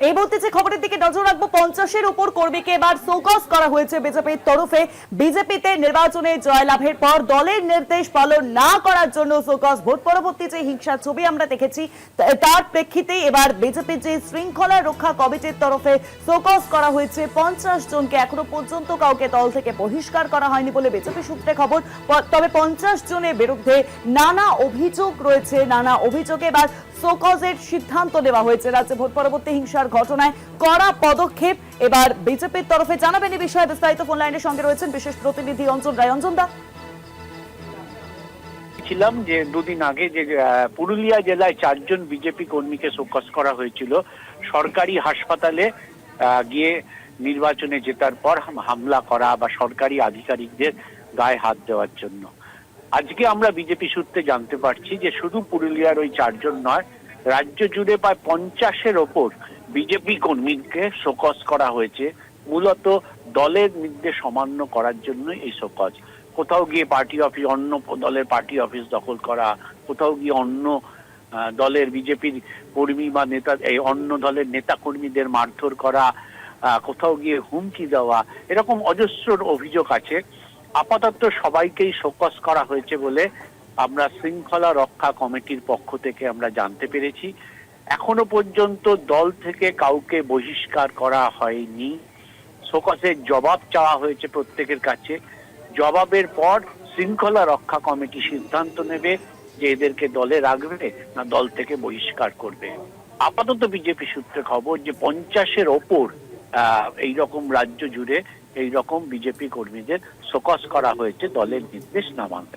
এই মুহূর্তে যে খবরের দিকে নজর রাখবো, 50-এর উপর কর্মীকে এবার শোকজ করা হয়েছে বিজেপির তরফে। বিজেপিতে নির্বাচনে জয়লাভের পর দলের নির্দেশ পালন না করার জন্য শোকজ। ভোট পরবর্তী যে হিংসার ছবি আমরা দেখেছি তার প্রেক্ষিতেই এবার বিজেপির যে শৃঙ্খলা রক্ষা কমিটির তরফে শোকজ করা হয়েছে 50 জনকে। এখনো পর্যন্ত কাউকে দল থেকে বহিষ্কার করা হয়নি বলে বিজেপি সূত্রে খবর। তবে 50 জনের বিরুদ্ধে নানা অভিযোগ রয়েছে। নানা অভিযোগে এবার শোকজের সিদ্ধান্ত নেওয়া হয়েছে। রাজ্যে ভোট পরবর্তী হিংসার ঘটনায় কড়া পদক্ষেপ এবার বিজেপির তরফে। জানাবেন এই বিষয়ে বিস্তারিত ফোন লাইনের সঙ্গে রয়েছেন বিশেষ প্রতিনিধি অঞ্জন রায়। অঞ্জন দা, ছিলাম যে দুদিন আগে যে পুরুলিয়া জেলায় 4 জন বিজেপি কর্মীকে শোকজ করা হয়েছিল সরকারি হাসপাতালে গিয়ে নির্বাচনে জেতার পর হামলা করা বা সরকারি আধিকারিকদের গায়ে হাত দেওয়ার জন্য। আজকে আমরা বিজেপি সূত্রে জানতে পারছি যে শুধু পুরুলিয়ার ওই 4 জন নয়, রাজ্য জুড়ে প্রায় 50-এর ওপর বিজেপি কর্মীকে শোকজ করা হয়েছে। মূলত দলের নির্দেশ অমান্য করার জন্য এই শোকজ। কোথাও গিয়ে পার্টি অফিস, অন্য দলের পার্টি অফিস দখল করা, কোথাও গিয়ে অন্য দলের বিজেপির কর্মী বা নেতা, এই অন্য দলের নেতা কর্মীদের মারধর করা, কোথাও গিয়ে হুমকি দেওয়া, এরকম অজস্র অভিযোগ আছে। আপাতত সবাইকেই শোকজ করা হয়েছে বলে আমরা শৃঙ্খলা রক্ষা কমিটির পক্ষ থেকে আমরা জানতে পেরেছি। এখনো পর্যন্ত দল থেকে কাউকে বহিষ্কার করা হয়নি। শোকজের জবাব চাওয়া হয়েছে প্রত্যেকের কাছে। জবাবের পর শৃঙ্খলা রক্ষা কমিটি সিদ্ধান্ত নেবে যে এদেরকে দলে রাখবে না দল থেকে বহিষ্কার করবে। আপাতত বিজেপি সূত্রে খবর যে 50-এর ওপর এইরকম রাজ্য জুড়ে এইরকম বিজেপি কর্মীদের শোকজ করা হয়েছে দলের নির্দেশ না মানতে।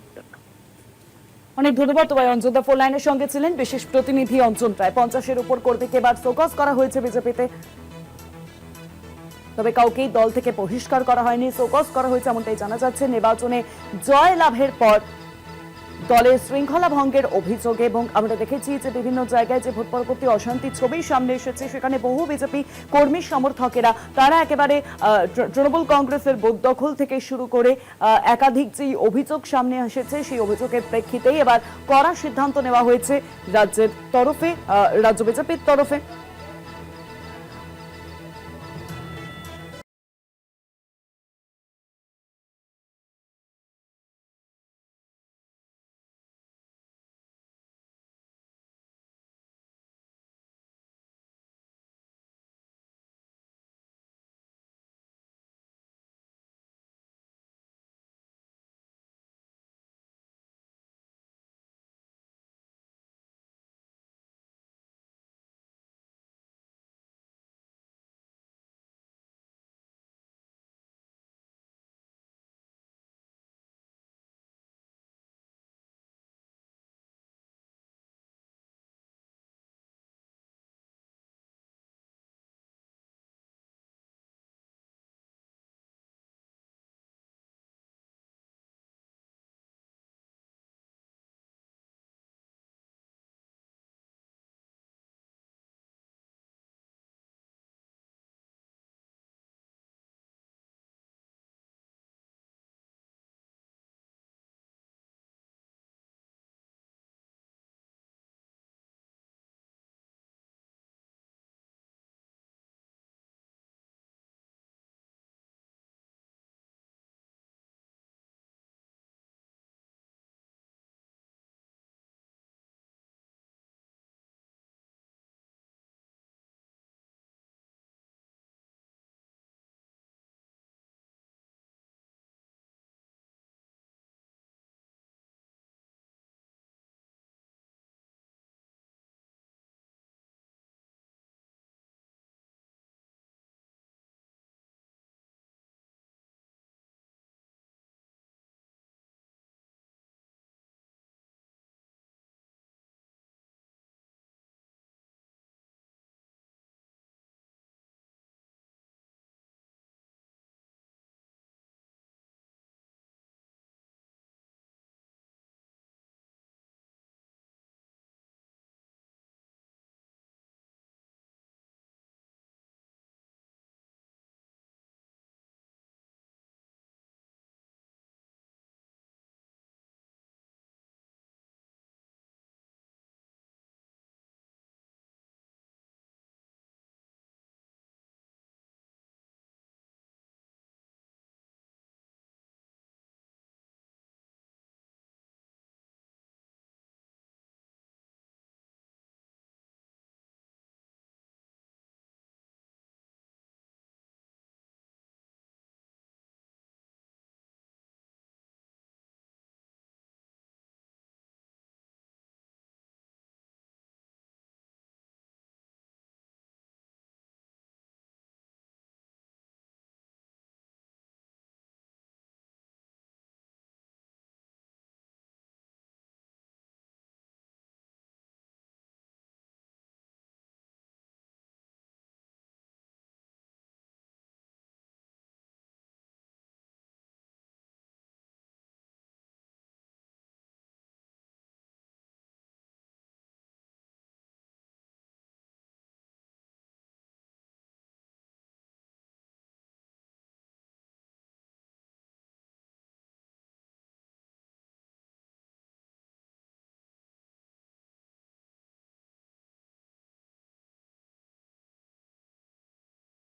অনেক ধন্যবাদ তোমায় অঞ্জন দা। ফোন লাইনের সঙ্গে ছিলেন বিশেষ প্রতিনিধি অঞ্জন রায়। 50-এর উপর কর্মীকে এবার শোকজ করা হয়েছে বিজেপিতে, তবে কাউকেই দল থেকে বহিষ্কার করা হয়নি, শোকজ করা হয়েছে এমনটাই জানা যাচ্ছে। নির্বাচনে জয় লাভের পর দলের শৃঙ্খলা ভঙ্গের অভিযোগে এবং আমরা দেখেছি যে বিভিন্ন জায়গায় যে ভোট পরবর্তী অশান্তির ছবি সামনে এসেছে, সেখানে বহু বিজেপি কর্মী সমর্থকেরা তারা একেবারে তৃণমূল কংগ্রেসের বুথ দখল থেকে শুরু করে একাধিক যে অভিযোগ সামনে এসেছে, সেই অভিযোগের প্রেক্ষিতেই এবার কড়া সিদ্ধান্ত নেওয়া হয়েছে রাজ্যের তরফে, রাজ্য বিজেপির তরফে।